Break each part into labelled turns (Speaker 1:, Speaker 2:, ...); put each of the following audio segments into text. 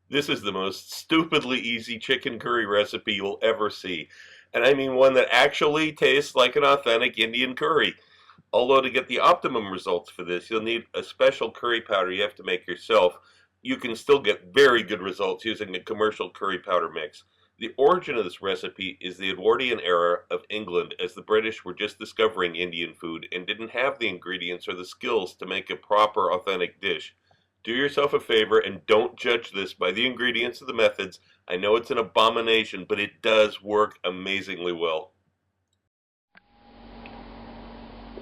Speaker 1: This is the most stupidly easy chicken curry recipe you'll ever see. And I mean one that actually tastes like an authentic Indian curry. Although to get the optimum results for this, you'll need a special curry powder you have to make yourself. You can still get very good results using a commercial curry powder mix. The origin of this recipe is the Edwardian era of England, as the British were just discovering Indian food and didn't have the ingredients or the skills to make a proper, authentic dish. Do yourself a favor and don't judge this by the ingredients or the methods. I know it's an abomination, but it does work amazingly well.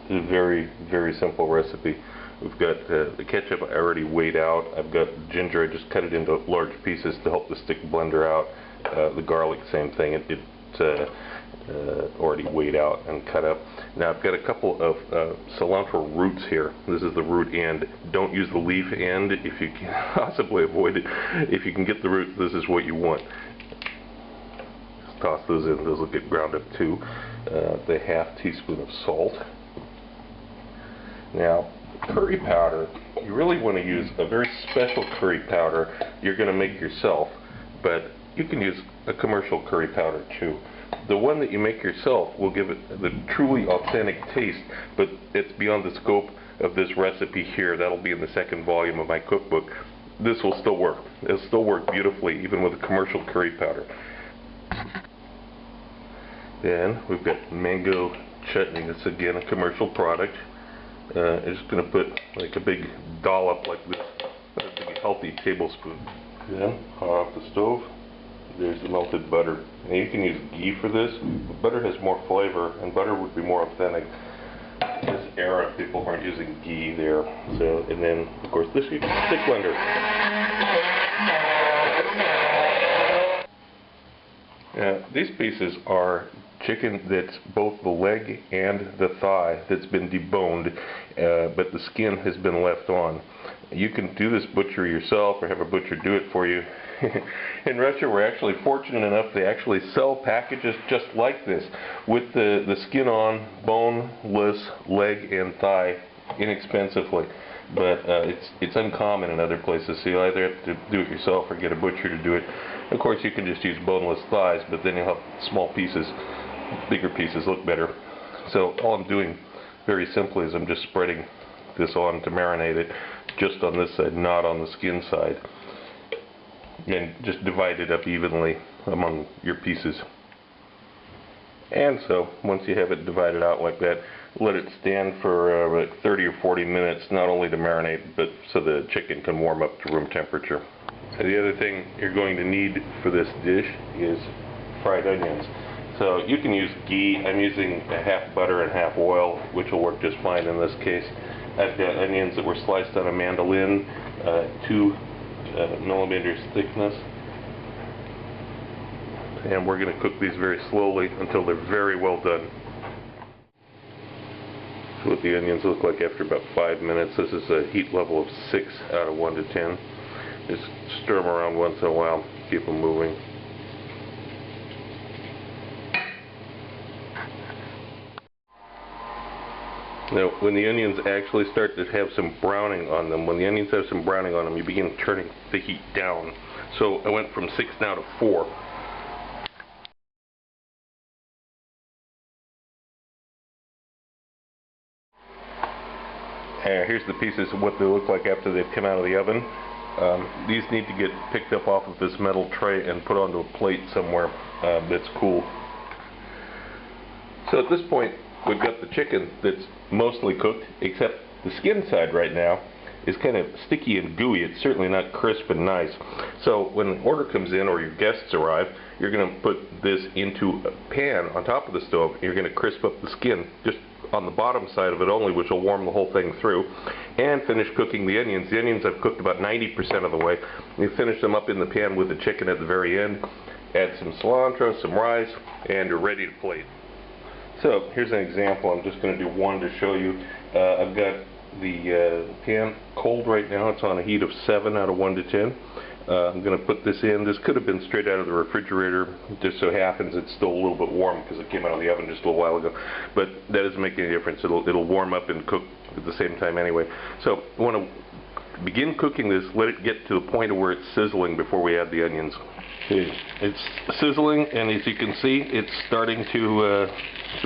Speaker 2: It's a very, very simple recipe. We've got the ketchup already weighed out. I've got ginger. I just cut it into large pieces to help the stick blender out. The garlic, same thing. It's already weighed out and cut up. Now I've got a couple of cilantro roots here. This is the root end. Don't use the leaf end if you can possibly avoid it. If you can get the roots, this is what you want. Just toss those in. Those will get ground up too. The half teaspoon of salt. Now, curry powder, you really want to use a very special curry powder you're going to make yourself, but you can use a commercial curry powder too. The one that you make yourself will give it the truly authentic taste, but it's beyond the scope of this recipe here. That'll be in the second volume of my cookbook. This will still work. It'll still work beautifully, even with a commercial curry powder. Then we've got mango chutney. This again a commercial product. I'm just going to put like a big dollop like this, a big healthy tablespoon. Then hot off the stove, there's the melted butter. And you can use ghee for this. Butter has more flavor, and butter would be more authentic. In this era, people aren't using ghee there. So, and then of course this is a stick blender. These pieces are chicken that's both the leg and the thigh that's been deboned, but the skin has been left on. You can do this butcher yourself or have a butcher do it for you. In Russia, we're actually fortunate enough to actually sell packages just like this with the skin on, boneless leg and thigh inexpensively. But it's uncommon in other places, so you either have to do it yourself or get a butcher to do it. Of course, you can just use boneless thighs, but then you'll have small pieces. Bigger pieces look better. So all I'm doing very simply is I'm just spreading this on to marinate it just on this side, not on the skin side. And just divide it up evenly among your pieces. And so once you have it divided out like that, let it stand for like 30 or 40 minutes, not only to marinate, but so the chicken can warm up to room temperature. So the other thing you're going to need for this dish is fried onions. So you can use ghee. I'm using a half butter and half oil, which will work just fine in this case. I've got onions that were sliced on a mandolin, 2 millimeters thickness. And we're going to cook these very slowly until they're very well done. So what the onions look like after about 5 minutes. This is a heat level of 6 out of 1 to 10. Just stir them around once in a while, keep them moving. Now, when the onions actually start to have some browning on them, you begin turning the heat down. So I went from 6 now to 4. Here's the pieces of what they look like after they've come out of the oven. These need to get picked up off of this metal tray and put onto a plate somewhere that's cool. So at this point, we've got the chicken that's mostly cooked, except the skin side right now is kind of sticky and gooey. It's certainly not crisp and nice. So when an order comes in or your guests arrive, you're going to put this into a pan on top of the stove. You're going to crisp up the skin just on the bottom side of it only, which will warm the whole thing through, and finish cooking the onions. The onions I've cooked about 90% of the way. You finish them up in the pan with the chicken at the very end. Add some cilantro, some rice, and you're ready to plate. So here's an example. I'm just going to do one to show you. I've got the pan cold right now. It's on a heat of 7 out of 1 to 10. I'm going to put this in. This could have been straight out of the refrigerator. It just so happens it's still a little bit warm because it came out of the oven just a little while ago. But that doesn't make any difference. It'll warm up and cook at the same time anyway. So I want to begin cooking this, let it get to the point of where it's sizzling before we add the onions. Okay, it's sizzling, and as you can see, it's starting to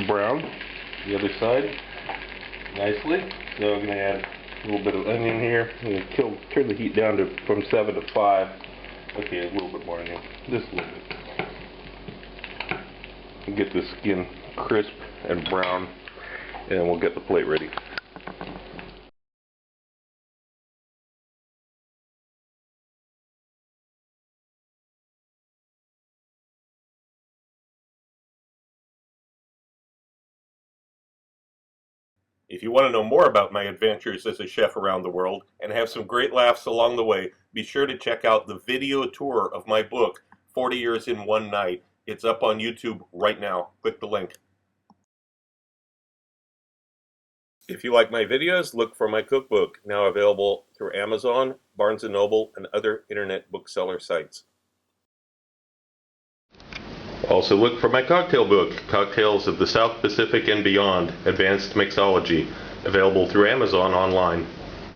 Speaker 2: brown the other side nicely. So I'm going to add a little bit of onion here. I'm going to turn the heat down from 7 to 5. Okay, a little bit more onion, just a little bit. And get the skin crisp and brown, and we'll get the plate ready.
Speaker 1: If you want to know more about my adventures as a chef around the world and have some great laughs along the way, be sure to check out the video tour of my book, 40 Years in One Night. It's up on YouTube right now. Click the link. If you like my videos, look for my cookbook, now available through Amazon, Barnes & Noble, and other internet bookseller sites. Also look for my cocktail book, Cocktails of the South Pacific and Beyond, Advanced Mixology, available through Amazon online.